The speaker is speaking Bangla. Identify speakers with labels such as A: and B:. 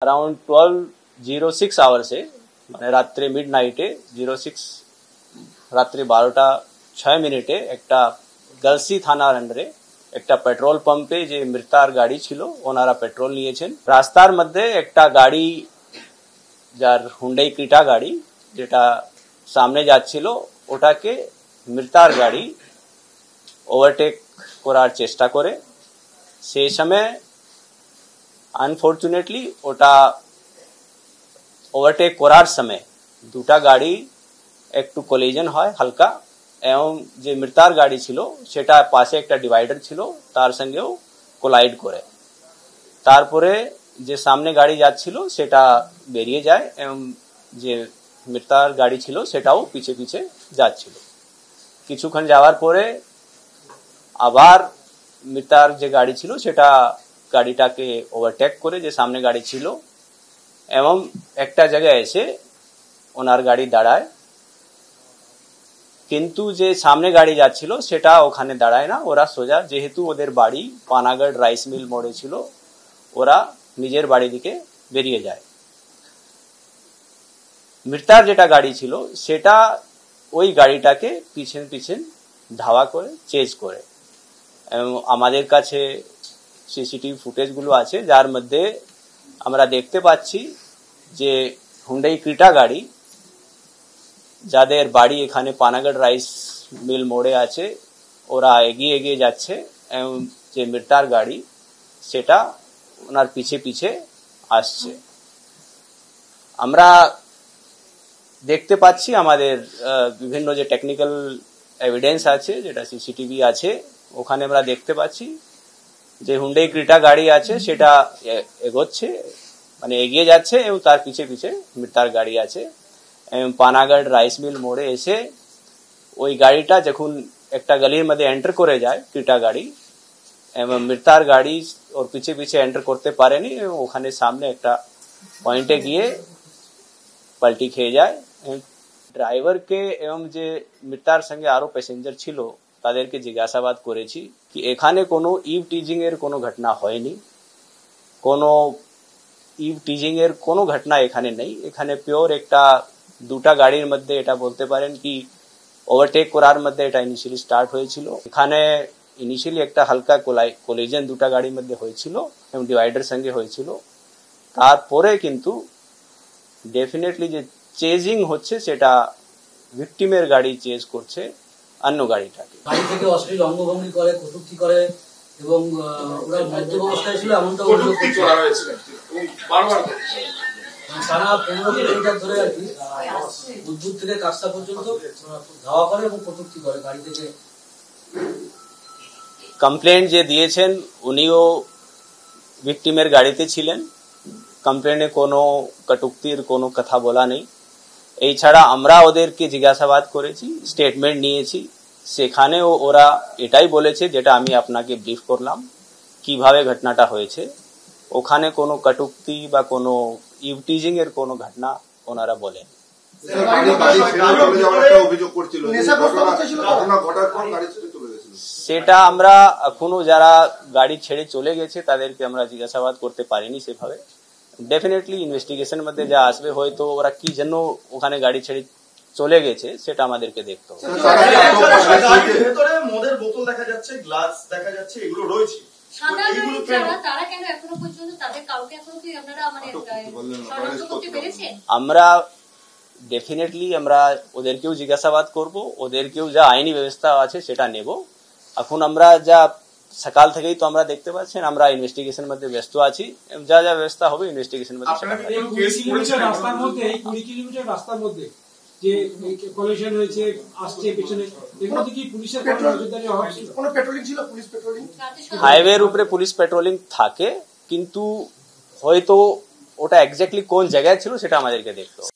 A: अराउंड 12:06 আওয়ার্সে মানে রাত্রে মিডনাইটে 06 রাত্রে 12:06 একটা গলসি থানার আন্ডারে একটা পেট্রোল পাম্পে যে মৃতার গাড়ি ছিল ওনারা পেট্রোল নিয়েছেন। রাস্তার মধ্যে একটা গাড়ি যার হুন্ডাই ক্রিটা গাড়ি যেটা সামনে যাচ্ছিল ওটাকে মৃতার গাড়ি ওভারটেক করার চেষ্টা করে। সেই সময় আনফর্চুনেটলি ওটা ওভারটেক করার সময় দুটা গাড়ি একটু কলিজন হয় হালকা, এবং যে মৃতার গাড়ি ছিল সেটা পাশে একটা ডিভাইডার ছিল তার সঙ্গেও কোলাইড করে। তারপরে যে সামনে গাড়ি যাচ্ছিল সেটা বেরিয়ে যায় এবং যে মৃতার গাড়ি ছিল সেটাও পিছে পিছে যাচ্ছিল। কিছুক্ষণ যাওয়ার পরে আবার মৃতার যে গাড়ি ছিল সেটা গাড়িটাকে ওভারটেক করে যে সামনে গাড়ি ছিল এবং একটা জায়গায় এসে ওনার গাড়ি দাঁড়ায়, কিন্তু যে সামনে গাড়ি যাচ্ছিল সেটা ওখানে দাঁড়ায় না। ওরা সোজা, যেহেতু ওদের বাড়ি পানাগড় রাইস মিল মোড়ে ছিল, ওরা নিজের বাড়ি দিকে বেরিয়ে যায়। মৃতার যেটা গাড়ি ছিল সেটা ওই গাড়িটাকে পিছন পিছন ধাওয়া করে চেজ করে। এবং আমাদের কাছে সিসিটিভি ফুটেজগুলো আছে যার মধ্যে আমরা দেখতে পাচ্ছি যে হুন্ডাই ক্রিটা গাড়ি যাদের বাড়ি এখানে পানাগড় রাইস মিল মোড়ে আছে ওরা এগিয়ে এগিয়ে যাচ্ছে এবং যে মৃতার গাড়ি সেটা ওনার পিছে পিছে আসছে। আমরা দেখতে পাচ্ছি আমাদের বিভিন্ন যে টেকনিক্যাল এভিডেন্স আছে যেটা সিসিটিভি আছে ওখানে আমরা দেখতে পাচ্ছি যে হুন্ডাই ক্রিটা গাড়ি আছে সেটা এগোচ্ছে, মানে এগিয়ে যাচ্ছে এবং তার পিছে পিছে মৃতার গাড়ি আছে। এবং পানাগড় রাইস মিল মোড়ে এসে ওই গাড়িটা যখন একটা গলির মধ্যে এন্টার করে যায় ক্রিটা গাড়ি, এবং মৃতার গাড়ি ওর পিছে পিছে এন্টার করতে পারেনি এবং ওখানে সামনে একটা পয়েন্টে গিয়ে পাল্টি খেয়ে যায়। ড্রাইভারকে এবং যে মৃতার সঙ্গে আরো প্যাসেঞ্জার ছিল তাদেরকে জিজ্ঞাসাবাদ করেছি কি এখানে কোনো ইভ টিজিং এর কোনো ঘটনা হয়নি, কোনো ইভ টিজিং এর কোনো ঘটনা এখানে নেই। এখানে পিওর একটা দুটা গাড়ির মধ্যে এটা বলতে পারেন কি ওভারটেক করার মধ্যে এটা ইনিশিয়ালি স্টার্ট হয়েছিল। এখানে ইনিশিয়ালি একটা হালকা কোলিজন দুটা গাড়ির মধ্যে হয়েছিল এবং ডিভাইডার সঙ্গে হয়েছিল। তারপরে কিন্তু ডেফিনেটলি যে চেজিং হচ্ছে সেটা ভিকটিমের গাড়ি চেজ করছে অন্য গাড়িটাকে।
B: গাড়ি থেকে অশ্লীল অঙ্গভঙ্গি করে, কটূক্তি করে এবং ওরা মদ্যপ অবস্থায় ছিল এমনটা অভিযোগ করা হয়েছে। টানা 15 কিলোমিটার ধরে আর কি বুধবুদ থেকে কাকসা পর্যন্ত ধাওয়া করে এবং কটূক্তি করে গাড়ি থেকে।
A: কমপ্লেন্ট যে দিয়েছেন উনিও ভিকটিমের গাড়িতে ছিলেন, কমপ্লেন্টে কোনো কটূক্তির কোনো কথা বলা নেই। এই ছাড়া আমরা ওদেরকে জিজ্ঞাসাবাদ করেছি, স্টেটমেন্ট নিয়েছি, সেখানেও ওরা এটাই বলেছে যেটা আমি আপনাকে ব্রিফ করলাম কিভাবে ঘটনাটা হয়েছে। ওখানে কোনো কটূক্তি বা কোনো ইভটিজিং এর কোনো ঘটনা ওনারা বলেন। সেটা আমরা এখনো যারা গাড়ি ছেড়ে চলে গেছে তাদেরকে আমরা জিজ্ঞাসাবাদ করতে পারিনি সেভাবে। ডেফিনেটলি ইনভেস্টিগেশন মধ্যে যা আসবে হয়তো ওরা কি জন্য ওখানে গাড়ি ছেড়ে চলে গেছে সেটা আমাদেরকে দেখতে হবে।
C: ভেতরে মদের বোতল দেখা যাচ্ছে, গ্লাস দেখা যাচ্ছে, এগুলো রয়েছে।
A: আমরা ডেফিনেটলি আমরা ওদেরকেও জিজ্ঞাসাবাদ করব, ওদেরকেও যা আইনি ব্যবস্থা আছে সেটা নেব। এখন আমরা যা সকাল থেকেই তো আমরা দেখতে পাচ্ছেন আমরা ইনভেস্টিগেশন মধ্যে ব্যস্ত আছি, যা যা ব্যবস্থা হবে ইনভেস্টিগেশন মধ্যে।
D: 20 কিলোমিটার রাস্তার মধ্যে, 20 কিলোমিটার রাস্তার মধ্যে যে কলিশন হয়েছে আসছে পেছনে, এগুলো কি পুলিশের নজরদারি হওয়া ছিল? কোনো পেট্রোলিং ছিল? পুলিশ পেট্রোলিং
A: হাইওয়ের উপরে পুলিশ পেট্রোলিং থাকে, কিন্তু হয়তো ওটা এক্স্যাক্টলি কোন জায়গায় ছিল সেটা আমাদেরকে দেখতে হবে।